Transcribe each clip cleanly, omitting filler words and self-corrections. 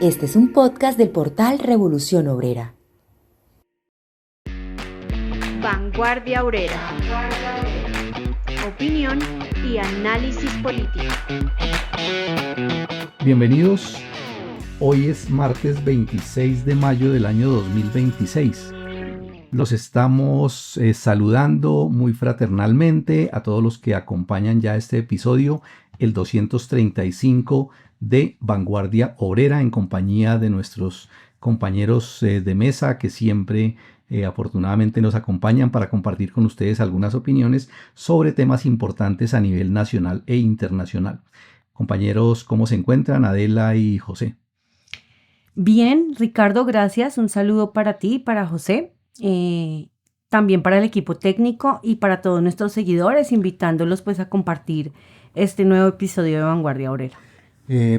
Este es un podcast del portal Revolución Obrera. Vanguardia Obrera. Opinión y análisis político. Bienvenidos. Hoy es martes 26 de mayo del año 2026. Los estamos saludando muy fraternalmente a todos los que acompañan ya este episodio, el 235 de Vanguardia Obrera, en compañía de nuestros compañeros de mesa que siempre afortunadamente nos acompañan para compartir con ustedes algunas opiniones sobre temas importantes a nivel nacional e internacional. Compañeros, ¿cómo se encuentran Adela y José? Bien, Ricardo, gracias. Un saludo para ti y para José. También para el equipo técnico y para todos nuestros seguidores, invitándolos pues a compartir este nuevo episodio de Vanguardia Obrera.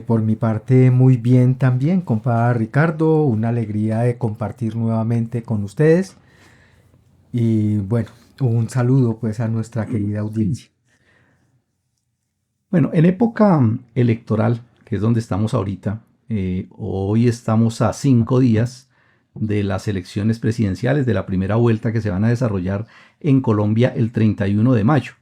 Por mi parte, muy bien también, compa Ricardo, una alegría de compartir nuevamente con ustedes. Y bueno, un saludo pues a nuestra querida audiencia. Bueno, en época electoral, que es donde estamos ahorita, hoy estamos a 5 días de las elecciones presidenciales de la primera vuelta que se van a desarrollar en Colombia el 31 de mayo.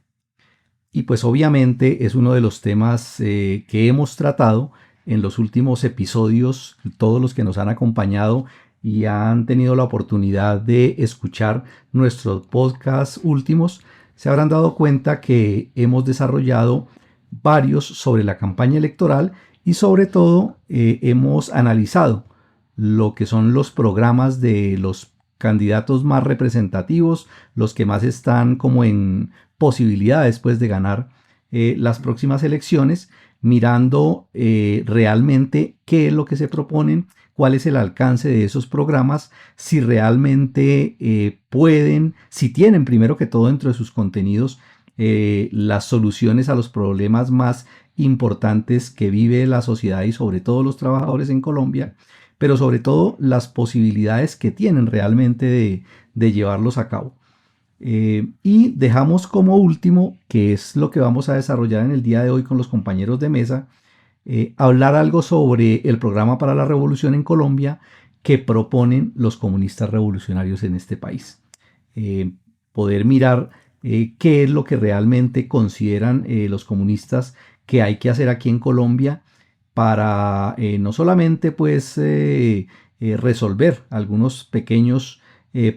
Y pues obviamente es uno de los temas que hemos tratado en los últimos episodios. Todos los que nos han acompañado y han tenido la oportunidad de escuchar nuestros podcasts últimos se habrán dado cuenta que hemos desarrollado varios sobre la campaña electoral y sobre todo hemos analizado lo que son los programas de los candidatos más representativos, los que más están como en posibilidades pues de ganar las próximas elecciones, mirando realmente qué es lo que se proponen, cuál es el alcance de esos programas, si realmente pueden, si tienen primero que todo dentro de sus contenidos las soluciones a los problemas más importantes que vive la sociedad y sobre todo los trabajadores en Colombia, pero sobre todo las posibilidades que tienen realmente de llevarlos a cabo. Y dejamos como último, que es lo que vamos a desarrollar en el día de hoy con los compañeros de mesa, hablar algo sobre el programa para la revolución en Colombia que proponen los comunistas revolucionarios en este país. Poder mirar qué es lo que realmente consideran los comunistas que hay que hacer aquí en Colombia para no solamente pues resolver algunos pequeños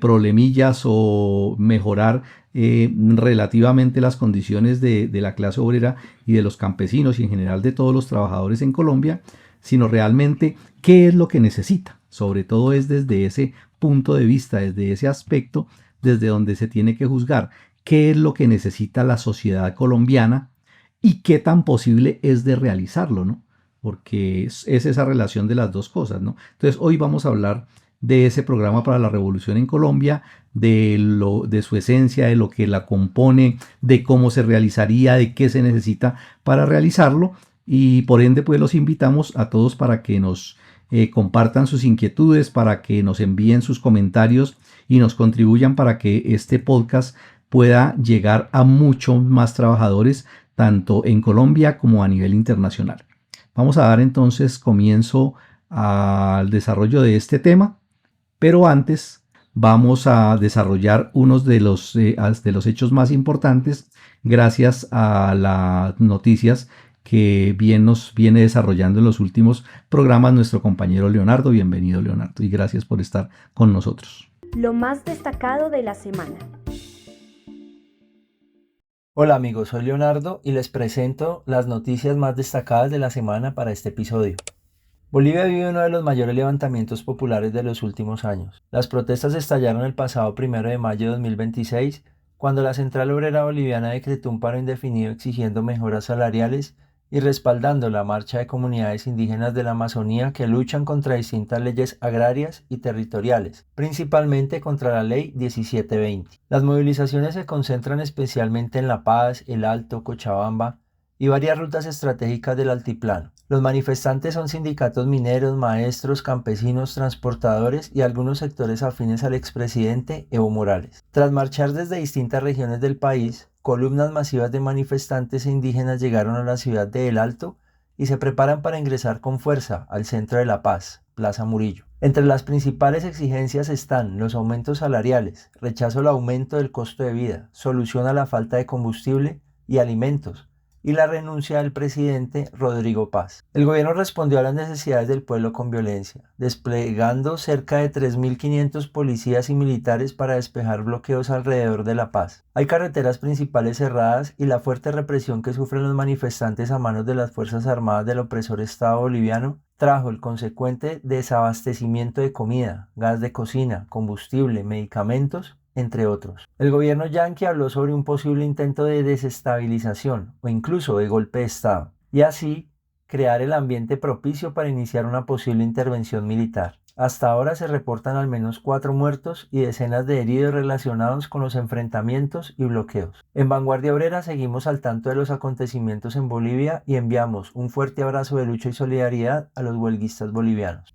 problemillas o mejorar relativamente las condiciones de la clase obrera y de los campesinos y en general de todos los trabajadores en Colombia, sino realmente qué es lo que necesita. Sobre todo es desde ese punto de vista, desde ese aspecto, desde donde se tiene que juzgar qué es lo que necesita la sociedad colombiana y qué tan posible es de realizarlo, ¿no? Porque es esa relación de las dos cosas, ¿no? Entonces hoy vamos a hablar de ese programa para la revolución en Colombia, de su esencia, de lo que la compone, de cómo se realizaría, de qué se necesita para realizarlo, y por ende pues los invitamos a todos para que nos compartan sus inquietudes, para que nos envíen sus comentarios y nos contribuyan para que este podcast pueda llegar a muchos más trabajadores, tanto en Colombia como a nivel internacional. Vamos a dar entonces comienzo al desarrollo de este tema, pero antes vamos a desarrollar unos de los hechos más importantes gracias a las noticias que bien nos viene desarrollando en los últimos programas nuestro compañero Leonardo. Bienvenido, Leonardo, y gracias por estar con nosotros. Lo más destacado de la semana. Hola amigos, soy Leonardo y les presento las noticias más destacadas de la semana para este episodio. Bolivia vive uno de los mayores levantamientos populares de los últimos años. Las protestas estallaron el pasado 1 de mayo de 2026, cuando la Central Obrera Boliviana decretó un paro indefinido exigiendo mejoras salariales y respaldando la marcha de comunidades indígenas de la Amazonía que luchan contra distintas leyes agrarias y territoriales, principalmente contra la Ley 1720. Las movilizaciones se concentran especialmente en La Paz, El Alto, Cochabamba y varias rutas estratégicas del altiplano. Los manifestantes son sindicatos mineros, maestros, campesinos, transportadores y algunos sectores afines al expresidente Evo Morales. Tras marchar desde distintas regiones del país, columnas masivas de manifestantes e indígenas llegaron a la ciudad de El Alto y se preparan para ingresar con fuerza al centro de La Paz, Plaza Murillo. Entre las principales exigencias están los aumentos salariales, rechazo al aumento del costo de vida, solución a la falta de combustible y alimentos, y la renuncia del presidente Rodrigo Paz. El gobierno respondió a las necesidades del pueblo con violencia, desplegando cerca de 3.500 policías y militares para despejar bloqueos alrededor de La Paz. Hay carreteras principales cerradas y la fuerte represión que sufren los manifestantes a manos de las Fuerzas Armadas del opresor Estado boliviano trajo el consecuente desabastecimiento de comida, gas de cocina, combustible, medicamentos, entre otros. El gobierno yanqui habló sobre un posible intento de desestabilización o incluso de golpe de Estado, y así crear el ambiente propicio para iniciar una posible intervención militar. Hasta ahora se reportan al menos 4 muertos y decenas de heridos relacionados con los enfrentamientos y bloqueos. En Vanguardia Obrera seguimos al tanto de los acontecimientos en Bolivia y enviamos un fuerte abrazo de lucha y solidaridad a los huelguistas bolivianos.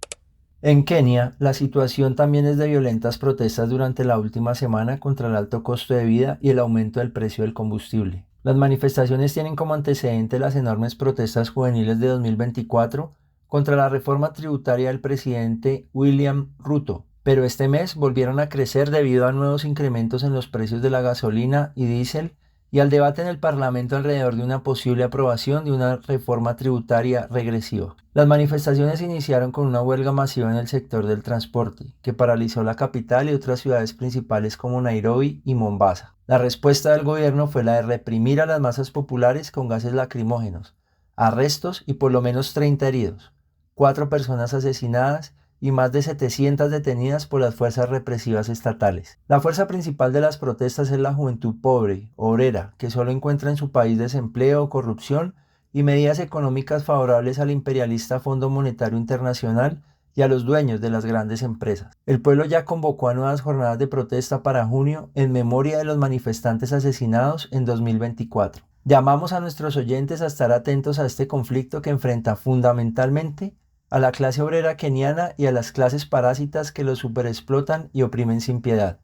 En Kenia, la situación también es de violentas protestas durante la última semana contra el alto costo de vida y el aumento del precio del combustible. Las manifestaciones tienen como antecedente las enormes protestas juveniles de 2024 contra la reforma tributaria del presidente William Ruto, pero este mes volvieron a crecer debido a nuevos incrementos en los precios de la gasolina y diésel y al debate en el Parlamento alrededor de una posible aprobación de una reforma tributaria regresiva. Las manifestaciones iniciaron con una huelga masiva en el sector del transporte, que paralizó la capital y otras ciudades principales como Nairobi y Mombasa. La respuesta del gobierno fue la de reprimir a las masas populares con gases lacrimógenos, arrestos y por lo menos 30 heridos, 4 personas asesinadas y más de 700 detenidas por las fuerzas represivas estatales. La fuerza principal de las protestas es la juventud pobre, obrera, que solo encuentra en su país desempleo, corrupción y medidas económicas favorables al imperialista Fondo Monetario Internacional y a los dueños de las grandes empresas. El pueblo ya convocó a nuevas jornadas de protesta para junio en memoria de los manifestantes asesinados en 2024. Llamamos a nuestros oyentes a estar atentos a este conflicto que enfrenta fundamentalmente a la clase obrera keniana y a las clases parásitas que los superexplotan y oprimen sin piedad.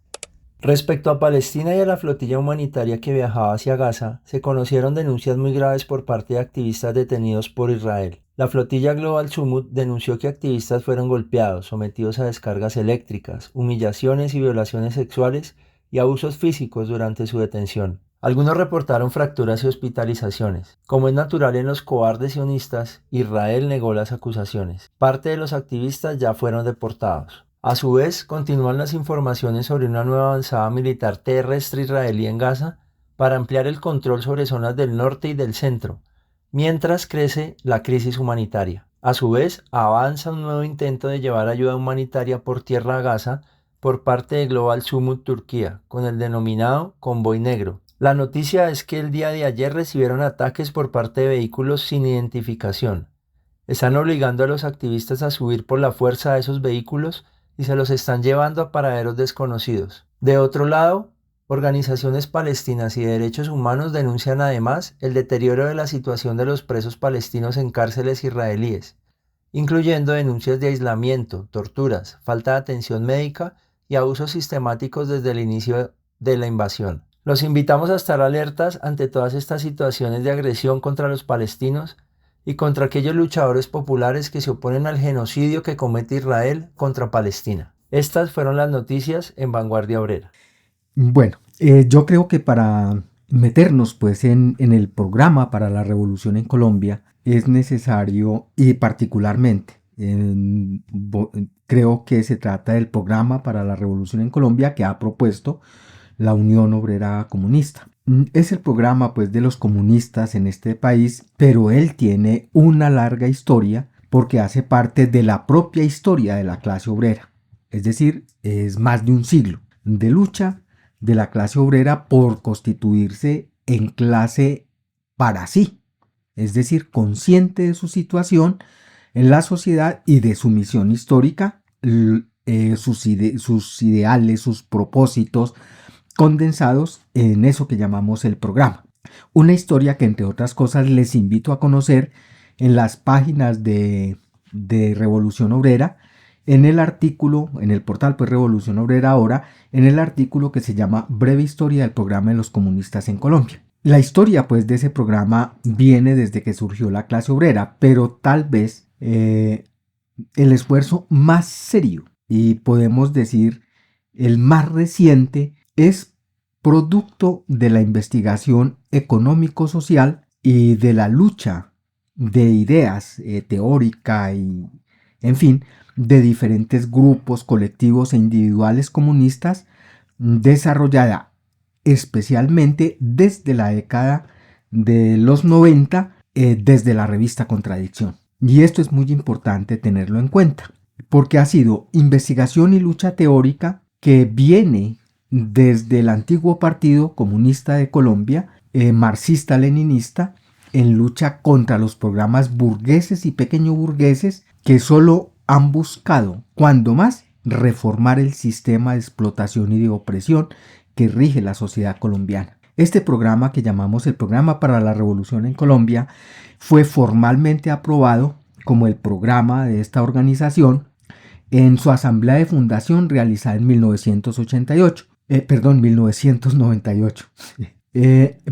Respecto a Palestina y a la flotilla humanitaria que viajaba hacia Gaza, se conocieron denuncias muy graves por parte de activistas detenidos por Israel. La flotilla Global Summit denunció que activistas fueron golpeados, sometidos a descargas eléctricas, humillaciones y violaciones sexuales y abusos físicos durante su detención. Algunos reportaron fracturas y hospitalizaciones. Como es natural en los cobardes sionistas, Israel negó las acusaciones. Parte de los activistas ya fueron deportados. A su vez, continúan las informaciones sobre una nueva avanzada militar terrestre israelí en Gaza para ampliar el control sobre zonas del norte y del centro, mientras crece la crisis humanitaria. A su vez, avanza un nuevo intento de llevar ayuda humanitaria por tierra a Gaza por parte de Global Summit Turquía, con el denominado Convoy Negro. La noticia es que el día de ayer recibieron ataques por parte de vehículos sin identificación. Están obligando a los activistas a subir por la fuerza a esos vehículos y se los están llevando a paraderos desconocidos. De otro lado, organizaciones palestinas y de derechos humanos denuncian además el deterioro de la situación de los presos palestinos en cárceles israelíes, incluyendo denuncias de aislamiento, torturas, falta de atención médica y abusos sistemáticos desde el inicio de la invasión. Los invitamos a estar alertas ante todas estas situaciones de agresión contra los palestinos y contra aquellos luchadores populares que se oponen al genocidio que comete Israel contra Palestina. Estas fueron las noticias en Vanguardia Obrera. Bueno, yo creo que para meternos pues en el programa para la revolución en Colombia es necesario, y particularmente creo que se trata del programa para la revolución en Colombia que ha propuesto la Unión Obrera Comunista. Es el programa pues de los comunistas en este país, pero él tiene una larga historia porque hace parte de la propia historia de la clase obrera. Es decir, es más de un siglo de lucha de la clase obrera por constituirse en clase para sí, es decir, consciente de su situación en la sociedad y de su misión histórica, sus ideales, sus propósitos condensados en eso que llamamos el programa. Una historia que, entre otras cosas, les invito a conocer en las páginas de Revolución Obrera, en el artículo, en el portal pues Revolución Obrera Ahora, en el artículo que se llama Breve Historia del Programa de los Comunistas en Colombia. La historia pues de ese programa viene desde que surgió la clase obrera, pero tal vez el esfuerzo más serio y podemos decir el más reciente es producto de la investigación económico-social y de la lucha de ideas teórica y, en fin, de diferentes grupos, colectivos e individuales comunistas desarrollada especialmente desde la década de los 90, desde la revista Contradicción. Y esto es muy importante tenerlo en cuenta, porque ha sido investigación y lucha teórica que viene desde el antiguo Partido Comunista de Colombia, marxista-leninista, en lucha contra los programas burgueses y pequeño burgueses que solo han buscado, cuando más, reformar el sistema de explotación y de opresión que rige la sociedad colombiana. Este programa, que llamamos el Programa para la Revolución en Colombia, fue formalmente aprobado como el programa de esta organización en su asamblea de fundación realizada en 1998. 1998.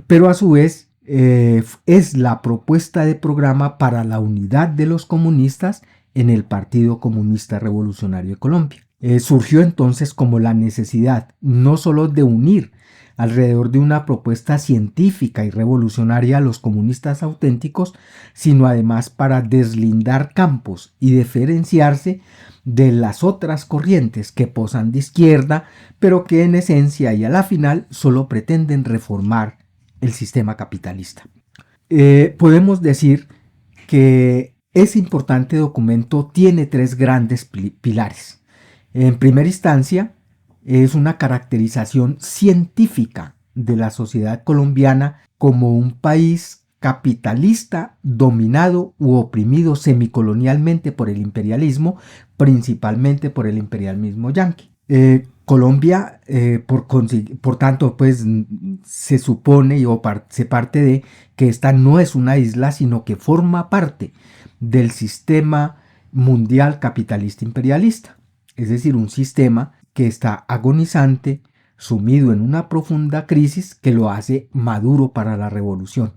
Pero a su vez es la propuesta de programa para la unidad de los comunistas en el Partido Comunista Revolucionario de Colombia. Surgió entonces como la necesidad no solo de unir alrededor de una propuesta científica y revolucionaria a los comunistas auténticos, sino además para deslindar campos y diferenciarse de las otras corrientes que posan de izquierda, pero que en esencia y a la final solo pretenden reformar el sistema capitalista. Podemos decir que ese importante documento tiene tres grandes pilares. En primera instancia, es una caracterización científica de la sociedad colombiana como un país capitalista dominado u oprimido semicolonialmente por el imperialismo, principalmente por el imperialismo yanqui. Colombia, por tanto, pues se supone o se parte de que esta no es una isla, sino que forma parte del sistema mundial capitalista imperialista, es decir, un sistema que está agonizante, sumido en una profunda crisis que lo hace maduro para la revolución.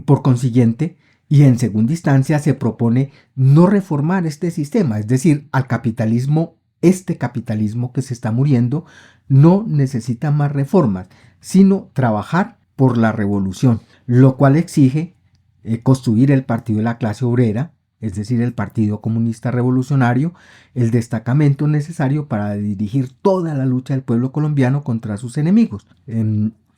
Por consiguiente, y en segunda instancia, se propone no reformar este sistema, es decir, al capitalismo, este capitalismo que se está muriendo, no necesita más reformas, sino trabajar por la revolución, lo cual exige construir el partido de la clase obrera, es decir, el Partido Comunista Revolucionario, el destacamento necesario para dirigir toda la lucha del pueblo colombiano contra sus enemigos.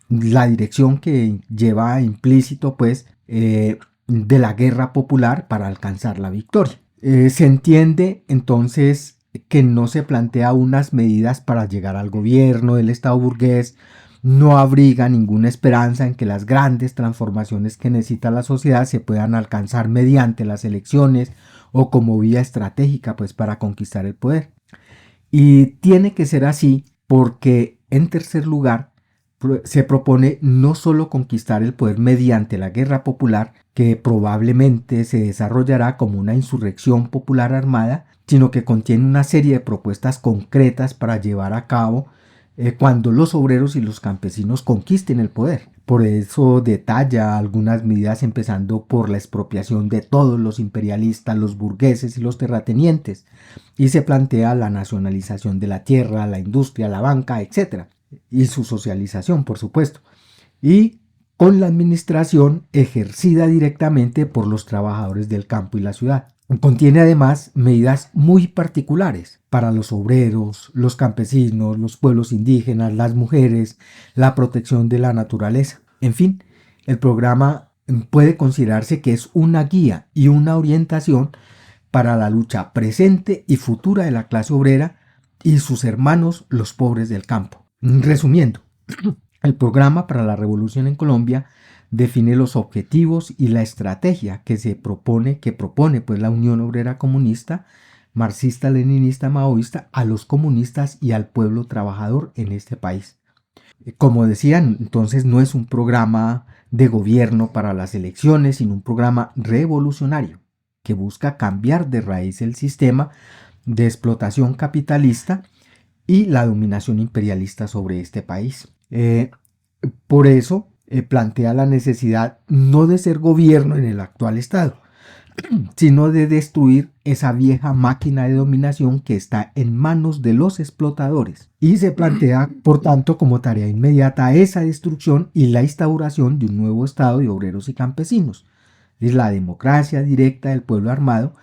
La dirección que lleva implícito, pues, de la guerra popular para alcanzar la victoria. Se entiende, entonces, que no se plantea unas medidas para llegar al gobierno del Estado burgués, no abriga ninguna esperanza en que las grandes transformaciones que necesita la sociedad se puedan alcanzar mediante las elecciones o como vía estratégica, pues, para conquistar el poder. Y tiene que ser así porque, en tercer lugar, se propone no solo conquistar el poder mediante la guerra popular, que probablemente se desarrollará como una insurrección popular armada, sino que contiene una serie de propuestas concretas para llevar a cabo cuando los obreros y los campesinos conquisten el poder. Por eso detalla algunas medidas, empezando por la expropiación de todos los imperialistas, los burgueses y los terratenientes, y se plantea la nacionalización de la tierra, la industria, la banca, etc., y su socialización, por supuesto, y con la administración ejercida directamente por los trabajadores del campo y la ciudad. Contiene además medidas muy particulares para los obreros, los campesinos, los pueblos indígenas, las mujeres, la protección de la naturaleza. En fin, el programa puede considerarse que es una guía y una orientación para la lucha presente y futura de la clase obrera y sus hermanos, los pobres del campo. Resumiendo, el programa para la revolución en Colombia define los objetivos y la estrategia que propone pues la Unión Obrera Comunista, marxista, leninista, maoísta, a los comunistas y al pueblo trabajador en este país. Como decían, entonces no es un programa de gobierno para las elecciones, sino un programa revolucionario que busca cambiar de raíz el sistema de explotación capitalista y la dominación imperialista sobre este país. Por eso plantea la necesidad no de ser gobierno en el actual Estado, sino de destruir esa vieja máquina de dominación que está en manos de los explotadores. Y se plantea, por tanto, como tarea inmediata esa destrucción y la instauración de un nuevo Estado de obreros y campesinos. Es la democracia directa del pueblo armado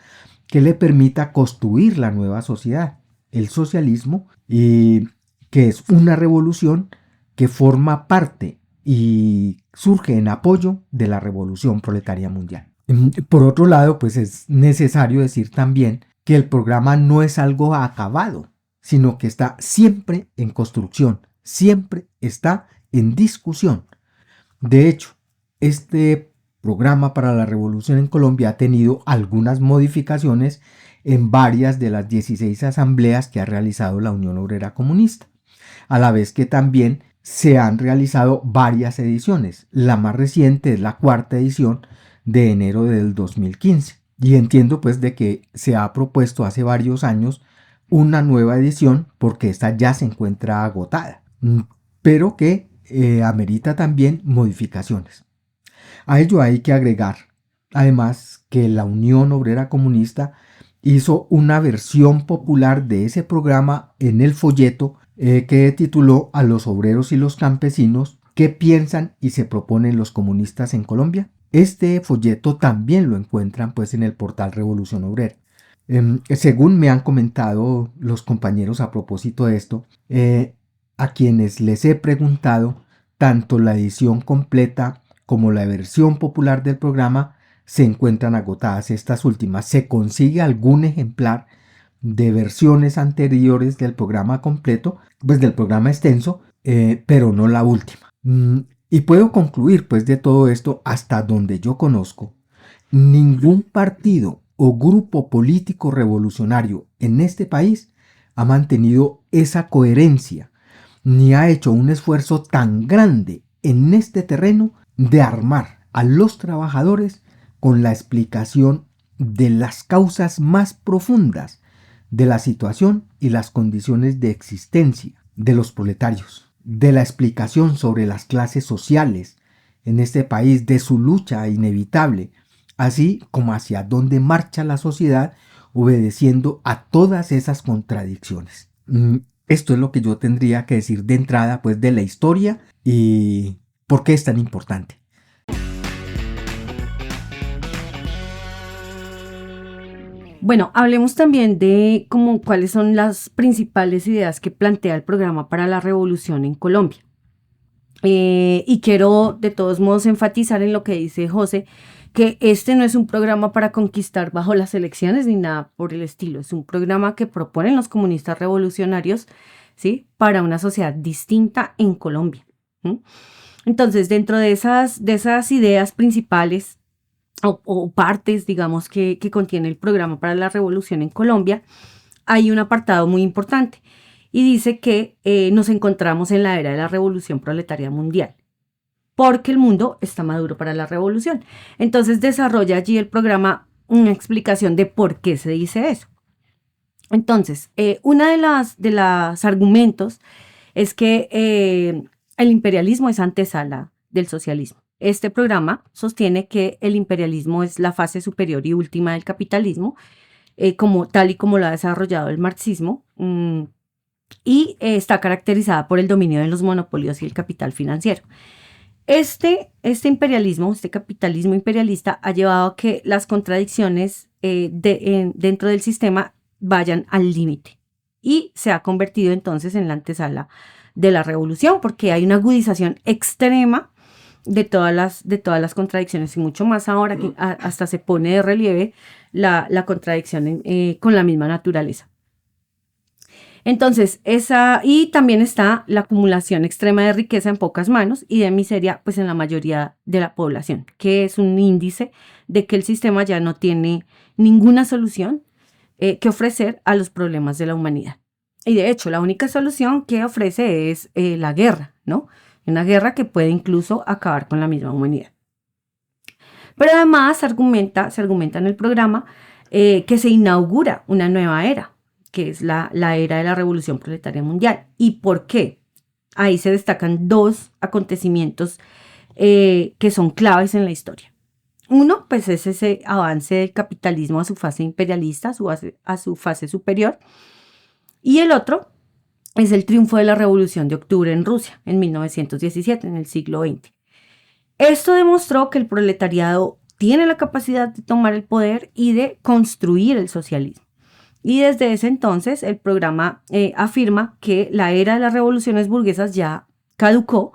que le permita construir la nueva sociedad, el socialismo, y que es una revolución que forma parte y surge en apoyo de la revolución proletaria mundial. Por otro lado, pues es necesario decir también que el programa no es algo acabado, sino que está siempre en construcción, siempre está en discusión. De hecho, este programa para la revolución en Colombia ha tenido algunas modificaciones en varias de las 16 asambleas que ha realizado la Unión Obrera Comunista, a la vez que también se han realizado varias ediciones. La más reciente es la 4ª edición de enero del 2015. Y entiendo pues de que se ha propuesto hace varios años una nueva edición porque esta ya se encuentra agotada, pero que amerita también modificaciones. A ello hay que agregar, además, que la Unión Obrera Comunista hizo una versión popular de ese programa en el folleto que tituló A los obreros y los campesinos, ¿qué piensan y se proponen los comunistas en Colombia? Este folleto también lo encuentran pues en el portal Revolución Obrera. Según me han comentado los compañeros a propósito de esto, a quienes les he preguntado, tanto la edición completa como la versión popular del programa se encuentran agotadas. Estas últimas, se consigue algún ejemplar de versiones anteriores del programa completo, pues del programa extenso, pero no la última. Y puedo concluir pues de todo esto, hasta donde yo conozco, ningún partido o grupo político revolucionario en este país ha mantenido esa coherencia, ni ha hecho un esfuerzo tan grande en este terreno de armar a los trabajadores con la explicación de las causas más profundas de la situación y las condiciones de existencia de los proletarios, de la explicación sobre las clases sociales en este país, de su lucha inevitable, así como hacia dónde marcha la sociedad obedeciendo a todas esas contradicciones. Esto es lo que yo tendría que decir de entrada pues de la historia y por qué es tan importante. Bueno, hablemos también de cuáles son las principales ideas que plantea el programa para la revolución en Colombia. Y quiero de todos modos enfatizar en lo que dice José, que este no es un programa para conquistar bajo las elecciones ni nada por el estilo. Es un programa que proponen los comunistas revolucionarios, ¿sí?, para una sociedad distinta en Colombia. Entonces, dentro de esas ideas principales o partes, digamos, que contiene el programa para la revolución en Colombia, hay un apartado muy importante y dice que nos encontramos en la era de la revolución proletaria mundial, porque el mundo está maduro para la revolución. Entonces desarrolla allí el programa una explicación de por qué se dice eso. Entonces, una de las argumentos es que el imperialismo es antesala del socialismo. Este programa sostiene que el imperialismo es la fase superior y última del capitalismo, tal y como lo ha desarrollado el marxismo, y está caracterizada por el dominio de los monopolios y el capital financiero. Este imperialismo, este capitalismo imperialista ha llevado a que las contradicciones dentro del sistema vayan al límite y se ha convertido entonces en la antesala de la revolución, porque hay una agudización extrema de todas las contradicciones, y mucho más ahora que hasta se pone de relieve la contradicción con la misma naturaleza. Entonces, y también está la acumulación extrema de riqueza en pocas manos y de miseria pues en la mayoría de la población, que es un índice de que el sistema ya no tiene ninguna solución que ofrecer a los problemas de la humanidad. Y de hecho, la única solución que ofrece es la guerra, ¿no? Una guerra que puede incluso acabar con la misma humanidad. Pero además se argumenta en el programa que se inaugura una nueva era, que es la era de la revolución proletaria mundial. ¿Y por qué? Ahí se destacan dos acontecimientos que son claves en la historia. Uno, pues es ese avance del capitalismo a su fase imperialista, a su fase superior. Y el otro es el triunfo de la Revolución de Octubre en Rusia, en 1917, en el siglo XX. Esto demostró que el proletariado tiene la capacidad de tomar el poder y de construir el socialismo. Y desde ese entonces el programa afirma que la era de las revoluciones burguesas ya caducó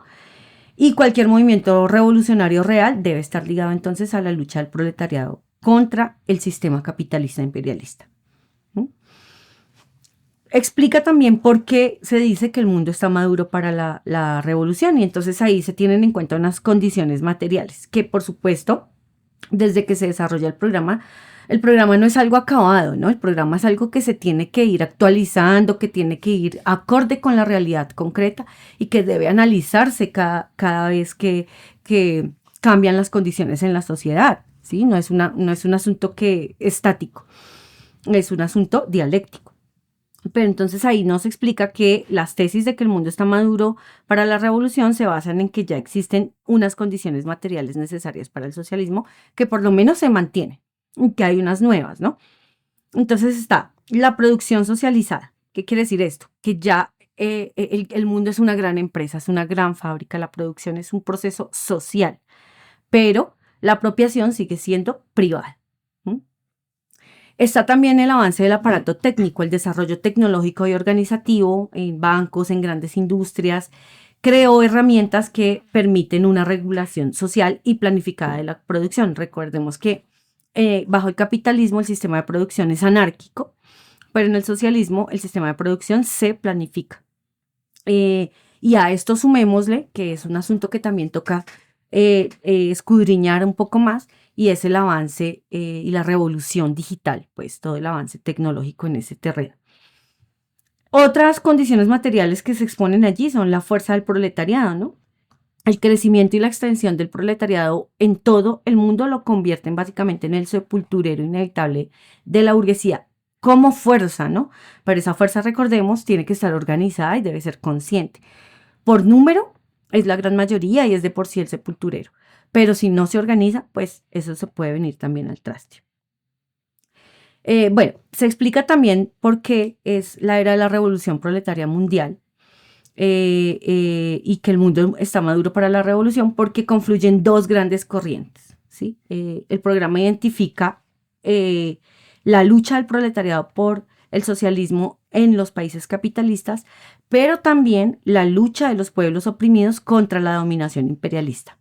y cualquier movimiento revolucionario real debe estar ligado entonces a la lucha del proletariado contra el sistema capitalista imperialista. Explica también por qué se dice que el mundo está maduro para la revolución, y entonces ahí se tienen en cuenta unas condiciones materiales que, por supuesto, desde que se desarrolla el programa no es algo acabado, ¿no? El programa es algo que se tiene que ir actualizando, que tiene que ir acorde con la realidad concreta y que debe analizarse cada vez que cambian las condiciones en la sociedad, ¿sí? No es un asunto estático, es un asunto dialéctico. Pero entonces ahí nos explica que las tesis de que el mundo está maduro para la revolución se basan en que ya existen unas condiciones materiales necesarias para el socialismo que por lo menos se mantienen y que hay unas nuevas, ¿no? Entonces está la producción socializada. ¿Qué quiere decir esto? Que ya el mundo es una gran empresa, es una gran fábrica, la producción es un proceso social, pero la apropiación sigue siendo privada. Está también el avance del aparato técnico, el desarrollo tecnológico y organizativo en bancos, en grandes industrias, creó herramientas que permiten una regulación social y planificada de la producción. Recordemos que bajo el capitalismo el sistema de producción es anárquico, pero en el socialismo el sistema de producción se planifica. Y a esto sumémosle, que es un asunto que también toca escudriñar un poco más, y es el avance y la revolución digital, pues todo el avance tecnológico en ese terreno. Otras condiciones materiales que se exponen allí son la fuerza del proletariado, ¿no? El crecimiento y la extensión del proletariado en todo el mundo lo convierten básicamente en el sepulturero inevitable de la burguesía como fuerza, ¿no? Pero esa fuerza, recordemos, tiene que estar organizada y debe ser consciente. Por número es la gran mayoría y es de por sí el sepulturero. Pero si no se organiza, pues eso se puede venir también al traste. Bueno, se explica también por qué es la era de la revolución proletaria mundial y que el mundo está maduro para la revolución porque confluyen dos grandes corrientes, ¿sí? El programa identifica la lucha del proletariado por el socialismo en los países capitalistas, pero también la lucha de los pueblos oprimidos contra la dominación imperialista.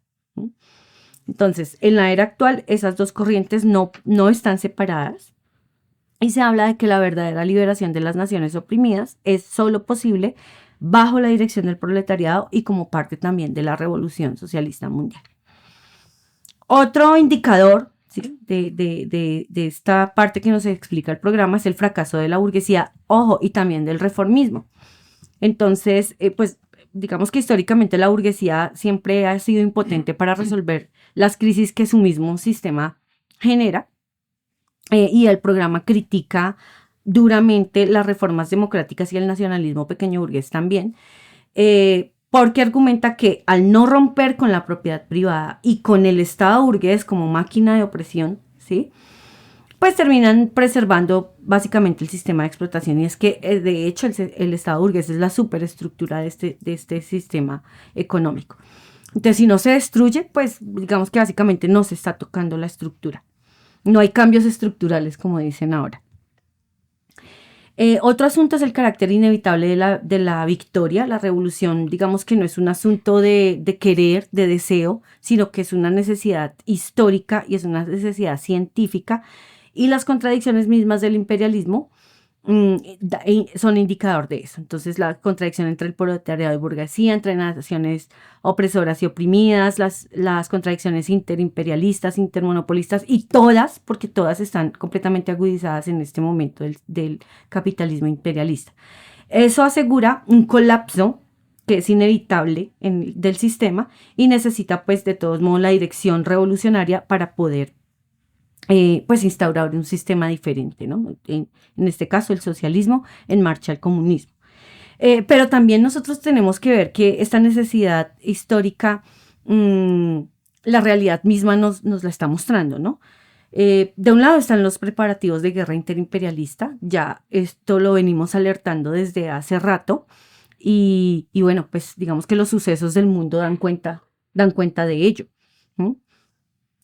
Entonces, en la era actual, esas dos corrientes no están separadas y se habla de que la verdadera liberación de las naciones oprimidas es solo posible bajo la dirección del proletariado y como parte también de la revolución socialista mundial. Otro indicador, ¿sí?, de esta parte que nos explica el programa es el fracaso de la burguesía, ojo, y también del reformismo. Entonces, pues digamos que históricamente la burguesía siempre ha sido impotente para resolver las crisis que su mismo sistema genera, y el programa critica duramente las reformas democráticas y el nacionalismo pequeño burgués también, porque argumenta que al no romper con la propiedad privada y con el Estado burgués como máquina de opresión, ¿sí?, pues terminan preservando básicamente el sistema de explotación. Y es que, de hecho, el Estado burgués es la superestructura de este sistema económico. Entonces, si no se destruye, pues digamos que básicamente no se está tocando la estructura. No hay cambios estructurales, como dicen ahora. Otro asunto es el carácter inevitable de la victoria. La revolución, digamos que no es un asunto de querer, de deseo, sino que es una necesidad histórica y es una necesidad científica. Y las contradicciones mismas del imperialismo son indicador de eso. Entonces, la contradicción entre el proletariado y burguesía, entre naciones opresoras y oprimidas, las contradicciones interimperialistas, intermonopolistas, y todas, porque todas están completamente agudizadas en este momento del capitalismo imperialista. Eso asegura un colapso que es inevitable del sistema y necesita, pues, de todos modos, la dirección revolucionaria para poder pues instaurar un sistema diferente, ¿no? En este caso el socialismo en marcha al comunismo. Pero también nosotros tenemos que ver que esta necesidad histórica la realidad misma nos la está mostrando, ¿no? De un lado están los preparativos de guerra interimperialista, ya esto lo venimos alertando desde hace rato, y bueno, pues digamos que los sucesos del mundo dan cuenta de ello, ¿no?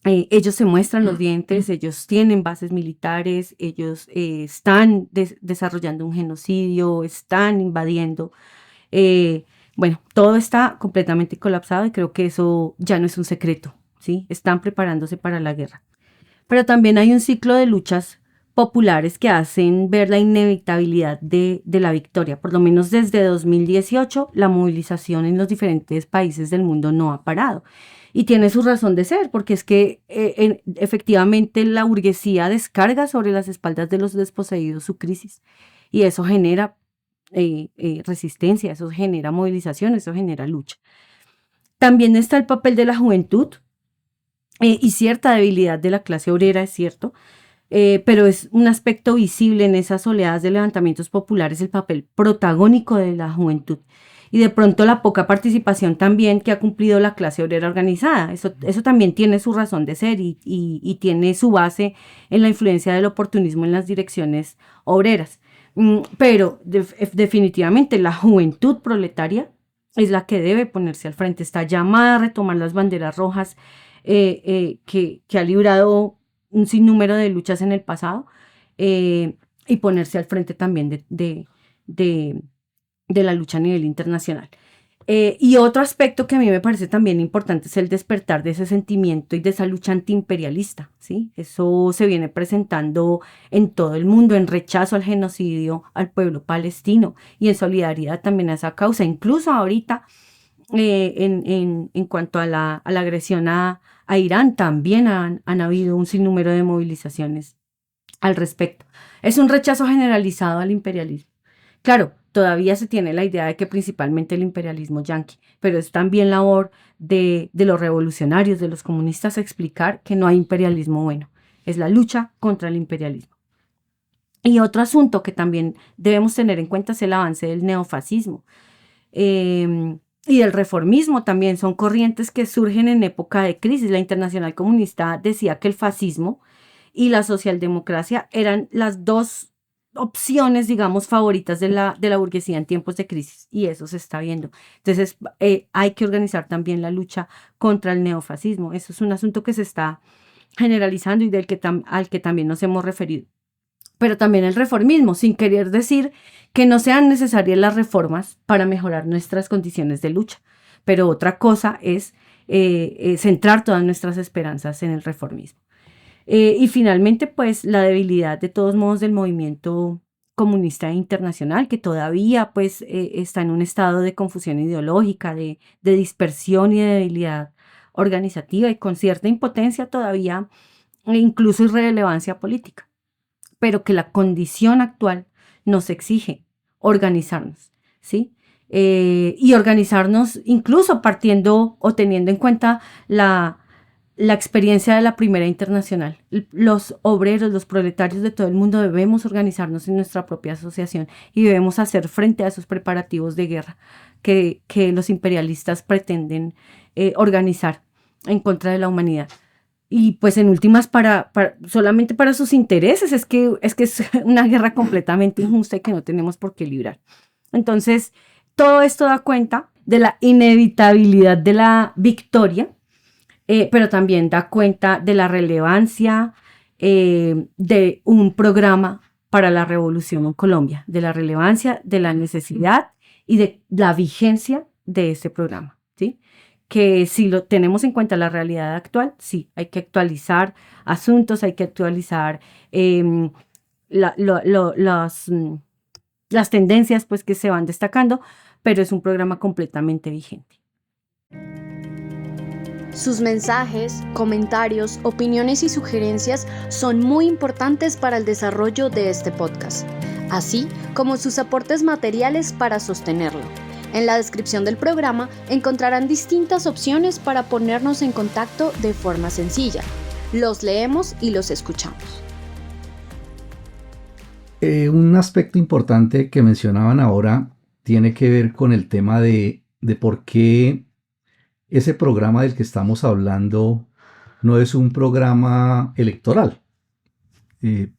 Ellos se muestran los dientes, ellos tienen bases militares, ellos están desarrollando un genocidio, están invadiendo. Bueno, todo está completamente colapsado y creo que eso ya no es un secreto, ¿sí? Están preparándose para la guerra. Pero también hay un ciclo de luchas populares que hacen ver la inevitabilidad de la victoria. Por lo menos desde 2018, la movilización en los diferentes países del mundo no ha parado. Y tiene su razón de ser, porque es que efectivamente la burguesía descarga sobre las espaldas de los desposeídos su crisis. Y eso genera resistencia, eso genera movilización, eso genera lucha. También está el papel de la juventud y cierta debilidad de la clase obrera, es cierto, pero es un aspecto visible en esas oleadas de levantamientos populares, el papel protagónico de la juventud. Y de pronto la poca participación también que ha cumplido la clase obrera organizada. Eso también tiene su razón de ser y tiene su base en la influencia del oportunismo en las direcciones obreras. Pero definitivamente la juventud proletaria es la que debe ponerse al frente. Está llamada a retomar las banderas rojas que ha librado un sinnúmero de luchas en el pasado y ponerse al frente también de la lucha a nivel internacional. Y otro aspecto que a mí me parece también importante es el despertar de ese sentimiento y de esa lucha antiimperialista, ¿sí? Eso se viene presentando en todo el mundo, en rechazo al genocidio al pueblo palestino y en solidaridad también a esa causa. Incluso ahorita, en cuanto a la agresión a Irán, también han habido un sinnúmero de movilizaciones al respecto. Es un rechazo generalizado al imperialismo. Claro, todavía se tiene la idea de que principalmente el imperialismo yanqui, pero es también labor de los revolucionarios, de los comunistas, explicar que no hay imperialismo bueno. Es la lucha contra el imperialismo. Y otro asunto que también debemos tener en cuenta es el avance del neofascismo y del reformismo también. Son corrientes que surgen en época de crisis. La Internacional Comunista decía que el fascismo y la socialdemocracia eran las dos opciones, digamos, favoritas de la burguesía en tiempos de crisis, y eso se está viendo. Entonces, hay que organizar también la lucha contra el neofascismo. Eso es un asunto que se está generalizando y al que también nos hemos referido. Pero también el reformismo, sin querer decir que no sean necesarias las reformas para mejorar nuestras condiciones de lucha. Pero otra cosa es centrar todas nuestras esperanzas en el reformismo. Y finalmente, pues, la debilidad de todos modos del movimiento comunista internacional, que todavía pues está en un estado de confusión ideológica, de dispersión y de debilidad organizativa y con cierta impotencia todavía, incluso irrelevancia política, pero que la condición actual nos exige organizarnos, ¿sí? Y organizarnos incluso partiendo o teniendo en cuenta la experiencia de la Primera Internacional. Los obreros, los proletarios de todo el mundo debemos organizarnos en nuestra propia asociación y debemos hacer frente a esos preparativos de guerra que los imperialistas pretenden organizar en contra de la humanidad. Y pues en últimas, solamente para sus intereses, es que es una guerra completamente injusta y que no tenemos por qué librar. Entonces, todo esto da cuenta de la inevitabilidad de la victoria, pero también da cuenta de la relevancia de un programa para la revolución en Colombia, de la relevancia, de la necesidad y de la vigencia de ese programa, ¿sí? Que si lo tenemos en cuenta la realidad actual, sí, hay que actualizar asuntos, hay que actualizar las tendencias pues, que se van destacando, pero es un programa completamente vigente. Sus mensajes, comentarios, opiniones y sugerencias son muy importantes para el desarrollo de este podcast, así como sus aportes materiales para sostenerlo. En la descripción del programa encontrarán distintas opciones para ponernos en contacto de forma sencilla. Los leemos y los escuchamos. Un aspecto importante que mencionaban ahora tiene que ver con el tema de por qué ese programa del que estamos hablando no es un programa electoral,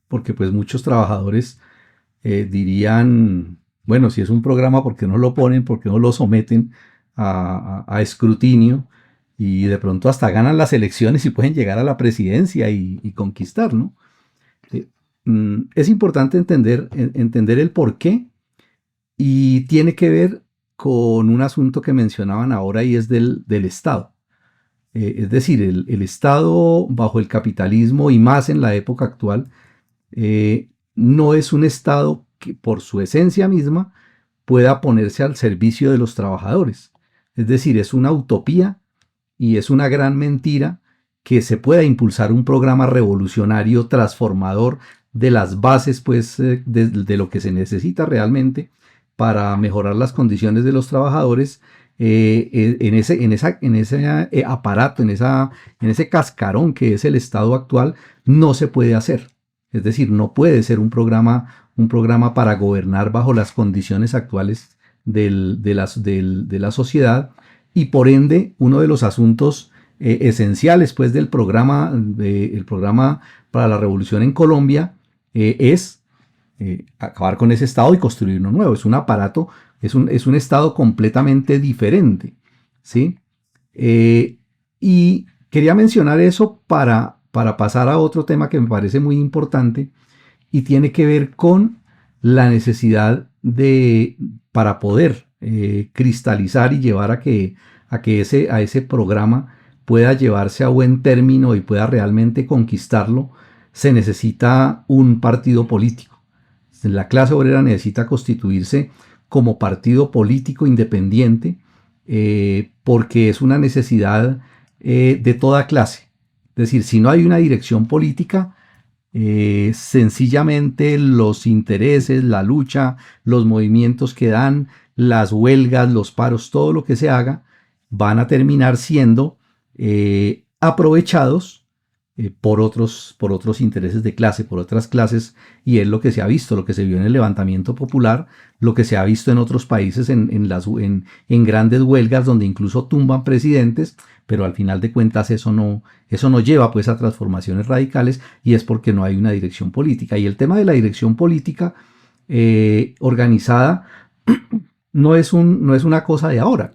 porque pues muchos trabajadores dirían, bueno, si es un programa, ¿por qué no lo ponen? ¿Por qué no lo someten a escrutinio? Y de pronto hasta ganan las elecciones y pueden llegar a la presidencia y conquistar, ¿no? Es importante entender el por qué, y tiene que ver con un asunto que mencionaban ahora, y es del Estado. Es decir, el Estado bajo el capitalismo, y más en la época actual, no es un Estado que por su esencia misma pueda ponerse al servicio de los trabajadores. Es decir, es una utopía y es una gran mentira que se pueda impulsar un programa revolucionario transformador de las bases, pues, de lo que se necesita realmente para mejorar las condiciones de los trabajadores, en ese aparato, en ese cascarón que es el Estado actual. No se puede hacer. Es decir, no puede ser un programa para gobernar bajo las condiciones actuales de la sociedad, y por ende uno de los asuntos esenciales, pues, el programa para la revolución en Colombia es acabar con ese Estado y construir uno nuevo. Es un aparato, es un Estado completamente diferente, ¿sí? Y quería mencionar eso para pasar a otro tema que me parece muy importante, y tiene que ver con la necesidad para poder cristalizar y llevar a que ese programa pueda llevarse a buen término y pueda realmente conquistarlo. Se necesita un partido político. La clase obrera necesita constituirse como partido político independiente, porque es una necesidad de toda clase. Es decir, si no hay una dirección política, sencillamente los intereses, la lucha, los movimientos que dan, las huelgas, los paros, todo lo que se haga, van a terminar siendo aprovechados por otros intereses de clase, por otras clases, y es lo que se ha visto, lo que se vio en el levantamiento popular, lo que se ha visto en otros países en grandes huelgas donde incluso tumban presidentes, pero al final de cuentas eso no lleva, pues, a transformaciones radicales, y es porque no hay una dirección política. Y el tema de la dirección política organizada no es una cosa de ahora.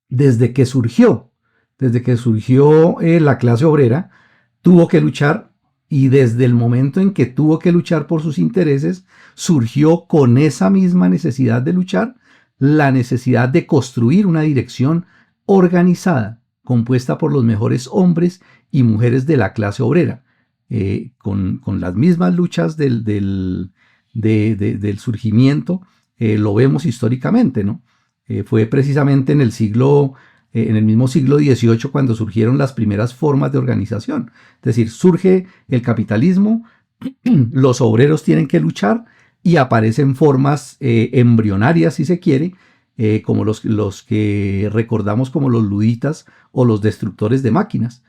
Desde que surgió la clase obrera, tuvo que luchar, y desde el momento en que tuvo que luchar por sus intereses, surgió con esa misma necesidad de luchar la necesidad de construir una dirección organizada, compuesta por los mejores hombres y mujeres de la clase obrera, con las mismas luchas del surgimiento. Lo vemos históricamente, ¿no? Fue precisamente en el mismo siglo XVIII cuando surgieron las primeras formas de organización. Es decir, surge el capitalismo, los obreros tienen que luchar, y aparecen formas embrionarias, si se quiere, como los que recordamos como los luditas o los destructores de máquinas.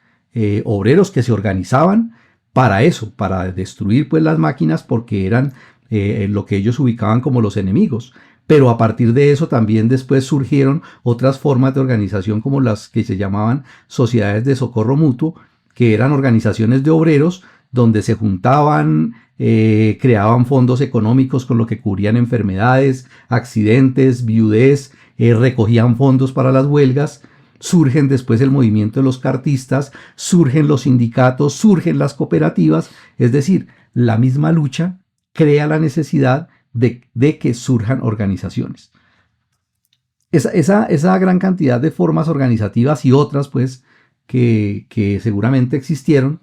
Obreros que se organizaban para eso, para destruir, pues, las máquinas, porque eran lo que ellos ubicaban como los enemigos. Pero a partir de eso también después surgieron otras formas de organización, como las que se llamaban sociedades de socorro mutuo, que eran organizaciones de obreros donde se juntaban, creaban fondos económicos con lo que cubrían enfermedades, accidentes, viudez, recogían fondos para las huelgas. Surgen después el movimiento de los cartistas, surgen los sindicatos, surgen las cooperativas. Es decir, la misma lucha crea la necesidad de que surjan organizaciones. Esa gran cantidad de formas organizativas y otras, pues, que seguramente existieron,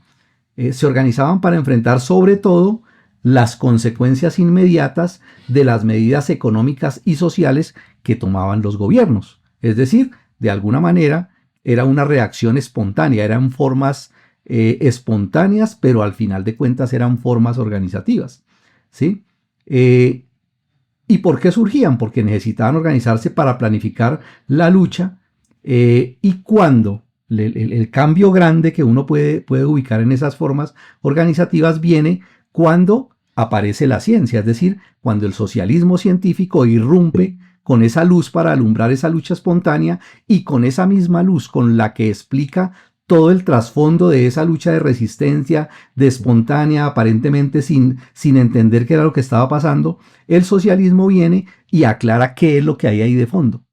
se organizaban para enfrentar sobre todo las consecuencias inmediatas de las medidas económicas y sociales que tomaban los gobiernos. Es decir, de alguna manera era una reacción espontánea, eran formas espontáneas, pero al final de cuentas eran formas organizativas, ¿sí? ¿Y por qué surgían? Porque necesitaban organizarse para planificar la lucha, y cuando el cambio grande que uno puede ubicar en esas formas organizativas viene cuando aparece la ciencia, es decir, cuando el socialismo científico irrumpe con esa luz para alumbrar esa lucha espontánea y con esa misma luz con la que explica todo el trasfondo de esa lucha de resistencia, de espontánea, aparentemente sin entender qué era lo que estaba pasando, el socialismo viene y aclara qué es lo que hay ahí de fondo,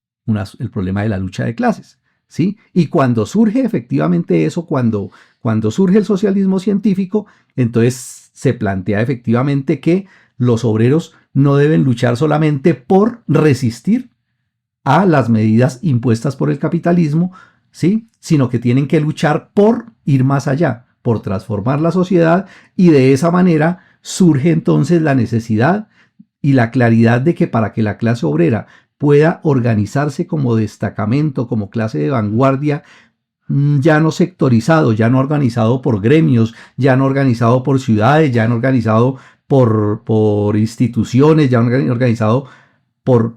el problema de la lucha de clases, ¿sí? Y cuando surge efectivamente eso, cuando surge el socialismo científico, entonces se plantea efectivamente que los obreros no deben luchar solamente por resistir a las medidas impuestas por el capitalismo, ¿sí? Sino que tienen que luchar por ir más allá, por transformar la sociedad, y de esa manera surge entonces la necesidad y la claridad de que para que la clase obrera pueda organizarse como destacamento, como clase de vanguardia, ya no sectorizado, ya no organizado por gremios, ya no organizado por ciudades, ya no organizado por instituciones, ya no organizado por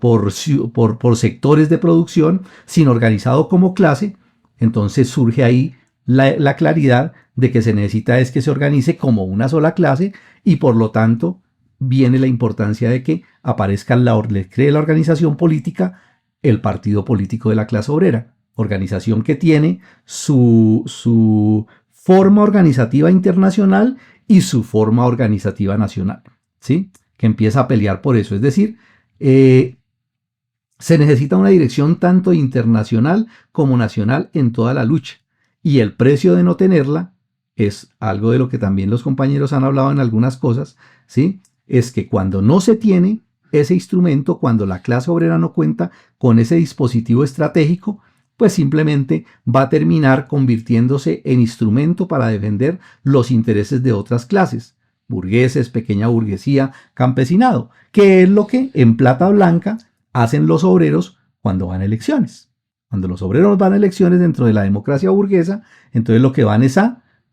sectores de producción, sino organizado como clase. Entonces surge ahí la claridad de que se necesita es que se organice como una sola clase, y por lo tanto viene la importancia de que aparezca le cree la organización política, el partido político de la clase obrera, organización que tiene su forma organizativa internacional y su forma organizativa nacional, ¿sí? Que empieza a pelear por eso. Es decir, se necesita una dirección tanto internacional como nacional en toda la lucha, y el precio de no tenerla es algo de lo que también los compañeros han hablado en algunas cosas, ¿sí? Es que cuando no se tiene ese instrumento, cuando la clase obrera no cuenta con ese dispositivo estratégico, pues simplemente va a terminar convirtiéndose en instrumento para defender los intereses de otras clases, burgueses, pequeña burguesía, campesinado, que es lo que en plata blanca hacen los obreros cuando van a elecciones. Cuando los obreros van a elecciones dentro de la democracia burguesa, entonces lo que van es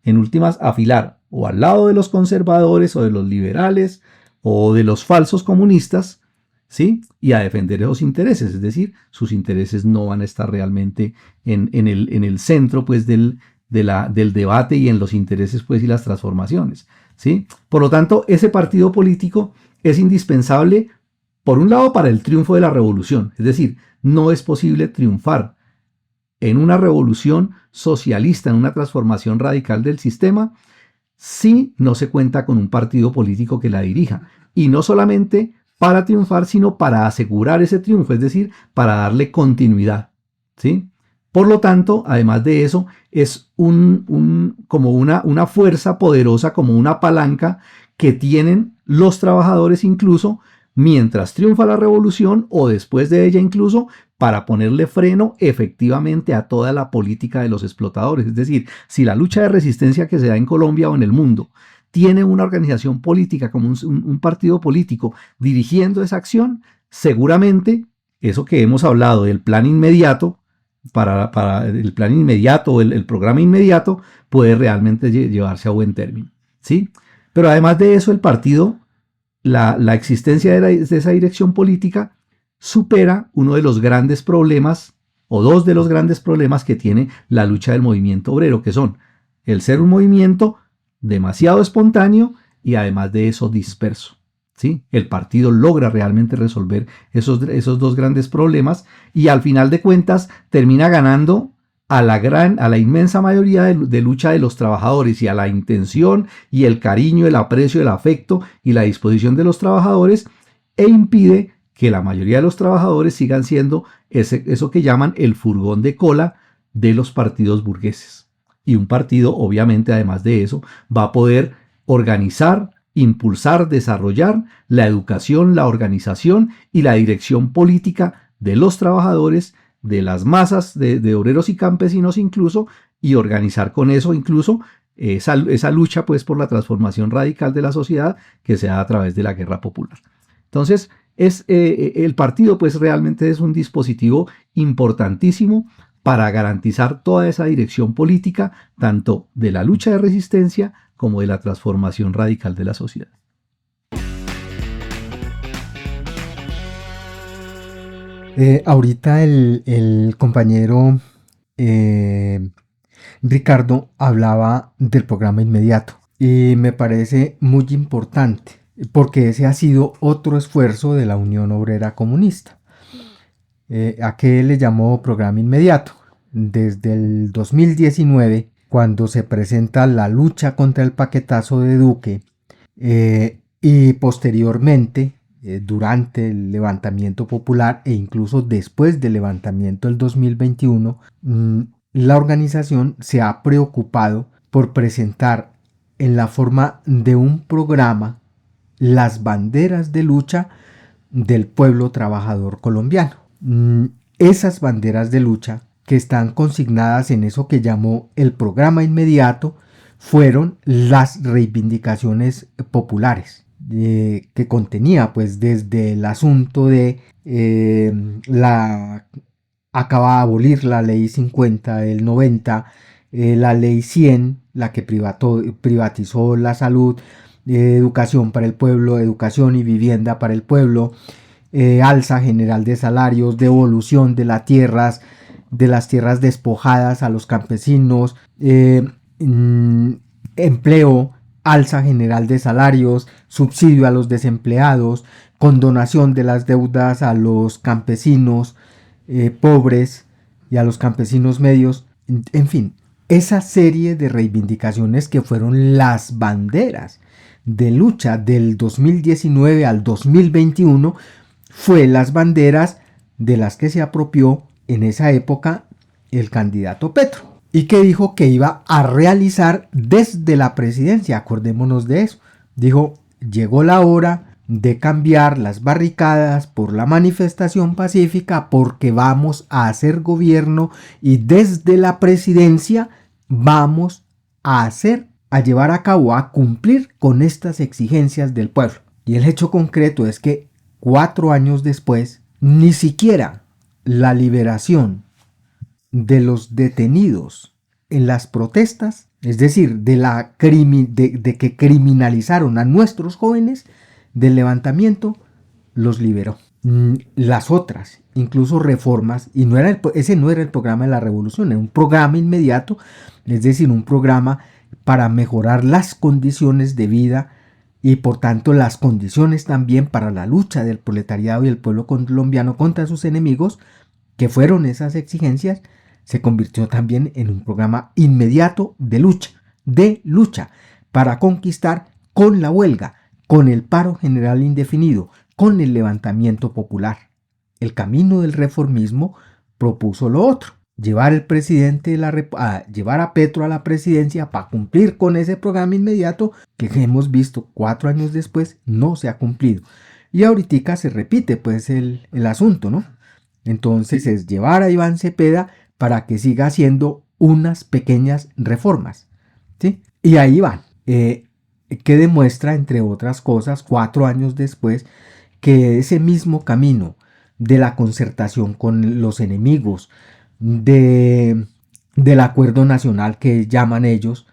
en últimas, afilar o al lado de los conservadores o de los liberales o de los falsos comunistas, ¿sí? Y a defender esos intereses, es decir, sus intereses no van a estar realmente en el centro, pues, del debate y en los intereses, pues, y las transformaciones, ¿sí? Por lo tanto, ese partido político es indispensable, por un lado, para el triunfo de la revolución. Es decir, no es posible triunfar en una revolución socialista, en una transformación radical del sistema, si no se cuenta con un partido político que la dirija. Y no solamente para triunfar, sino para asegurar ese triunfo, es decir, para darle continuidad, ¿sí? Por lo tanto, además de eso, es como una fuerza poderosa, como una palanca que tienen los trabajadores incluso mientras triunfa la revolución o después de ella incluso, para ponerle freno efectivamente a toda la política de los explotadores. Es decir, si la lucha de resistencia que se da en Colombia o en el mundo tiene una organización política como un partido político dirigiendo esa acción, seguramente eso que hemos hablado del plan inmediato, para el plan inmediato o el programa inmediato, puede realmente llevarse a buen término, ¿sí? Pero además de eso, el partido, la existencia de esa dirección política supera uno de los grandes problemas, o dos de los grandes problemas que tiene la lucha del movimiento obrero, que son el ser un movimiento demasiado espontáneo y además de eso disperso, ¿sí? El partido logra realmente resolver esos dos grandes problemas y al final de cuentas termina ganando a la inmensa mayoría de lucha de los trabajadores y a la intención y el cariño, el aprecio, el afecto y la disposición de los trabajadores, e impide que la mayoría de los trabajadores sigan siendo eso que llaman el furgón de cola de los partidos burgueses. Y un partido, obviamente, además de eso, va a poder organizar, impulsar, desarrollar la educación, la organización y la dirección política de los trabajadores, de las masas de obreros y campesinos incluso, y organizar con eso incluso esa lucha, pues, por la transformación radical de la sociedad que se da a través de la guerra popular. Entonces, el partido, pues, realmente es un dispositivo importantísimo para garantizar toda esa dirección política, tanto de la lucha de resistencia como de la transformación radical de la sociedad. Ahorita el compañero Ricardo hablaba del programa inmediato y me parece muy importante porque ese ha sido otro esfuerzo de la Unión Obrera Comunista. ¿A qué le llamó programa inmediato? Desde el 2019, cuando se presenta la lucha contra el paquetazo de Duque, y posteriormente, durante el levantamiento popular e incluso después del levantamiento del 2021, la organización se ha preocupado por presentar en la forma de un programa las banderas de lucha del pueblo trabajador colombiano. Esas banderas de lucha que están consignadas en eso que llamó el programa inmediato fueron las reivindicaciones populares, que contenía pues desde el asunto de acaba de abolir la ley 50 del 90, la ley 100, la que privatizó la salud, educación para el pueblo, educación y vivienda para el pueblo, alza general de salarios, devolución de las tierras despojadas a los campesinos, empleo, alza general de salarios, subsidio a los desempleados, condonación de las deudas a los campesinos pobres y a los campesinos medios, en fin, esa serie de reivindicaciones que fueron las banderas de lucha del 2019 al 2021 fue las banderas de las que se apropió en esa época el candidato Petro y que dijo que iba a realizar desde la presidencia. Acordémonos de eso. Dijo, llegó la hora de cambiar las barricadas por la manifestación pacífica porque vamos a hacer gobierno y desde la presidencia vamos a llevar a cabo, a cumplir con estas exigencias del pueblo. Y el hecho concreto es que 4 años después, ni siquiera la liberación de los detenidos en las protestas, es decir, de que criminalizaron a nuestros jóvenes del levantamiento, los liberó. Las otras, incluso reformas, y ese no era el programa de la revolución, era un programa inmediato, es decir, un programa para mejorar las condiciones de vida y por tanto las condiciones también para la lucha del proletariado y el pueblo colombiano contra sus enemigos, que fueron esas exigencias, se convirtió también en un programa inmediato de lucha para conquistar con la huelga, con el paro general indefinido, con el levantamiento popular. El camino del reformismo propuso lo otro, llevar a Petro a la presidencia para cumplir con ese programa inmediato que hemos visto 4 años después no se ha cumplido. Y ahorita se repite pues el asunto, ¿no? Entonces es llevar a Iván Cepeda para que siga haciendo unas pequeñas reformas, ¿sí? Y ahí van, que demuestra, entre otras cosas, 4 años después, que ese mismo camino de la concertación con los enemigos, del acuerdo nacional que llaman ellos,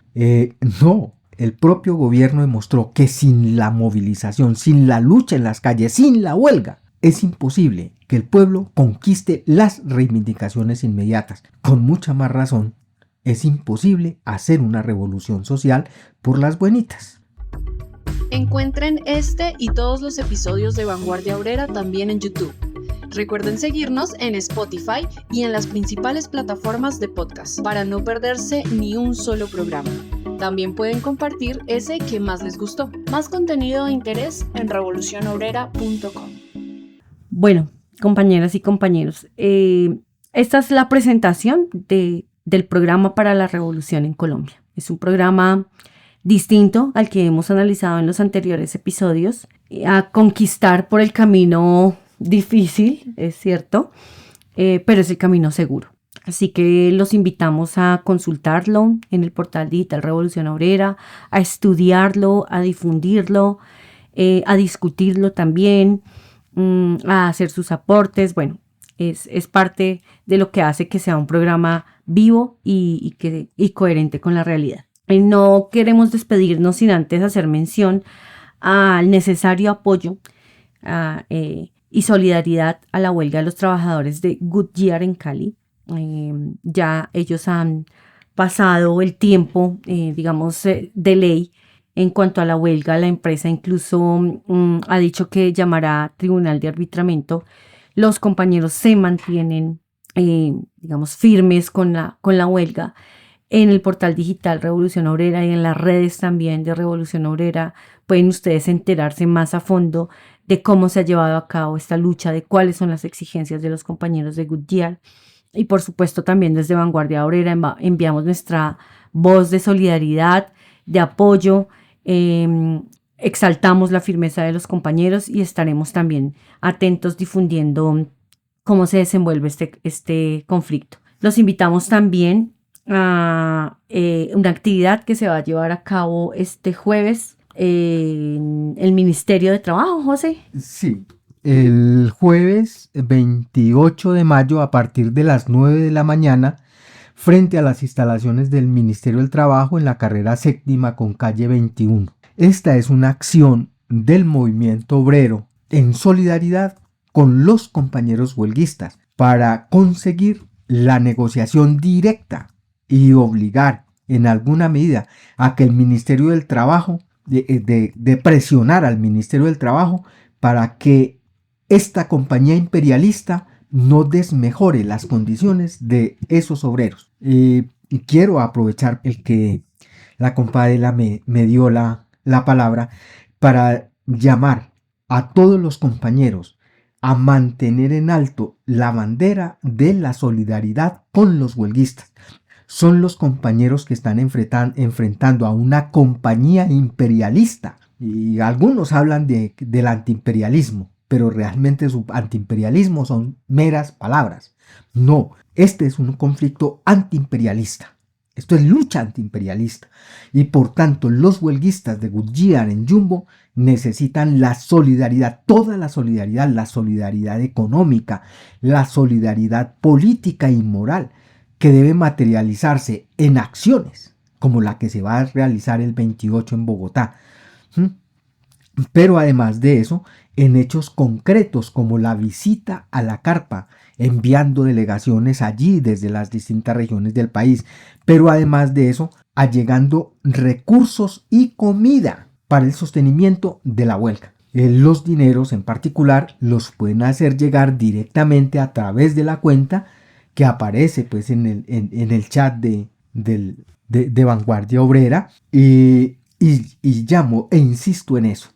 no, el propio gobierno demostró que sin la movilización, sin la lucha en las calles, sin la huelga, es imposible que el pueblo conquiste las reivindicaciones inmediatas. Con mucha más razón, es imposible hacer una revolución social por las buenitas. Encuentren este y todos los episodios de Vanguardia Obrera también en YouTube. Recuerden seguirnos en Spotify y en las principales plataformas de podcast para no perderse ni un solo programa. También pueden compartir ese que más les gustó. Más contenido de interés en revolucionobrera.com. Bueno, compañeras y compañeros, esta es la presentación del programa para la revolución en Colombia. Es un programa distinto al que hemos analizado en los anteriores episodios, a conquistar por el camino difícil, es cierto, pero es el camino seguro. Así que los invitamos a consultarlo en el portal digital Revolución Obrera, a estudiarlo, a difundirlo, a discutirlo también, a hacer sus aportes. Bueno, es parte de lo que hace que sea un programa vivo y coherente con la realidad. No queremos despedirnos sin antes hacer mención al necesario apoyo y solidaridad a la huelga de los trabajadores de Goodyear en Cali. Ya ellos han pasado el tiempo, de ley en cuanto a la huelga. La empresa incluso ha dicho que llamará a tribunal de arbitramiento los compañeros se mantienen, digamos, firmes con la huelga. En el portal digital Revolución Obrera y en las redes también de Revolución Obrera pueden ustedes enterarse más a fondo de cómo se ha llevado a cabo esta lucha, de cuáles son las exigencias de los compañeros de Goodyear. Y por supuesto también desde Vanguardia Obrera enviamos nuestra voz de solidaridad, de apoyo, exaltamos la firmeza de los compañeros y estaremos también atentos difundiendo cómo se desenvuelve este conflicto. Los invitamos también a una actividad que se va a llevar a cabo este jueves en el Ministerio de Trabajo, José. Sí, el jueves 28 de mayo a partir de las 9 de la mañana frente a las instalaciones del Ministerio del Trabajo en la carrera séptima con calle 21. Esta es una acción del movimiento obrero en solidaridad con los compañeros huelguistas para conseguir la negociación directa y obligar en alguna medida a que el Ministerio del Trabajo, de presionar al Ministerio del Trabajo para que esta compañía imperialista no desmejore las condiciones de esos obreros. Y quiero aprovechar el que la compadela me dio la palabra para llamar a todos los compañeros a mantener en alto la bandera de la solidaridad con los huelguistas. Son los compañeros que están enfrentando a una compañía imperialista. Y algunos hablan del antiimperialismo, pero realmente su antiimperialismo son meras palabras. No, este es un conflicto antiimperialista. Esto es lucha antiimperialista. Y por tanto, los huelguistas de Goodyear en Jumbo necesitan la solidaridad, toda la solidaridad económica, la solidaridad política y moral, que debe materializarse en acciones como la que se va a realizar el 28 en Bogotá. Pero además de eso, en hechos concretos como la visita a la carpa, enviando delegaciones allí desde las distintas regiones del país. Pero además de eso, allegando recursos y comida para el sostenimiento de la huelga. Los dineros en particular los pueden hacer llegar directamente a través de la cuenta que aparece pues en el chat de Vanguardia Obrera y llamo e insisto en eso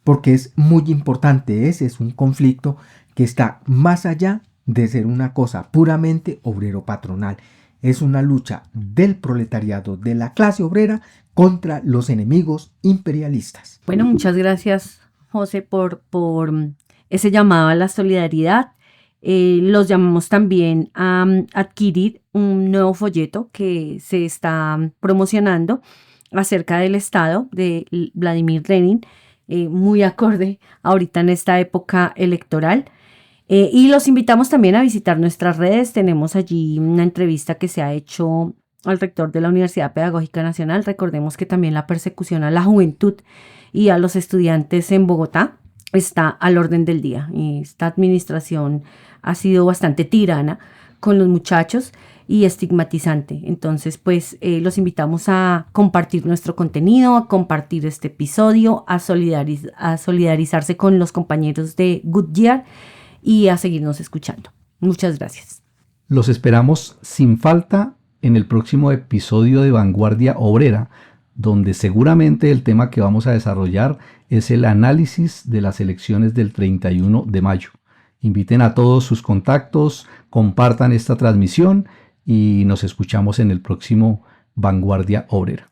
porque es muy importante. Ese es un conflicto que está más allá de ser una cosa puramente obrero-patronal. Es una lucha del proletariado, de la clase obrera contra los enemigos imperialistas. Bueno, muchas gracias, José, por ese llamado a la solidaridad. Los llamamos también a adquirir un nuevo folleto que se está promocionando acerca del Estado de Vladimir Lenin, muy acorde ahorita en esta época electoral. Y los invitamos también a visitar nuestras redes. Tenemos allí una entrevista que se ha hecho al rector de la Universidad Pedagógica Nacional. Recordemos que también la persecución a la juventud y a los estudiantes en Bogotá está al orden del día. Esta administración ha sido bastante tirana con los muchachos y estigmatizante. Entonces, pues los invitamos a compartir nuestro contenido, a compartir este episodio, a solidarizarse con los compañeros de Goodyear y a seguirnos escuchando. Muchas gracias. Los esperamos sin falta en el próximo episodio de Vanguardia Obrera, donde seguramente el tema que vamos a desarrollar es el análisis de las elecciones del 31 de mayo. Inviten a todos sus contactos, compartan esta transmisión y nos escuchamos en el próximo Vanguardia Obrera.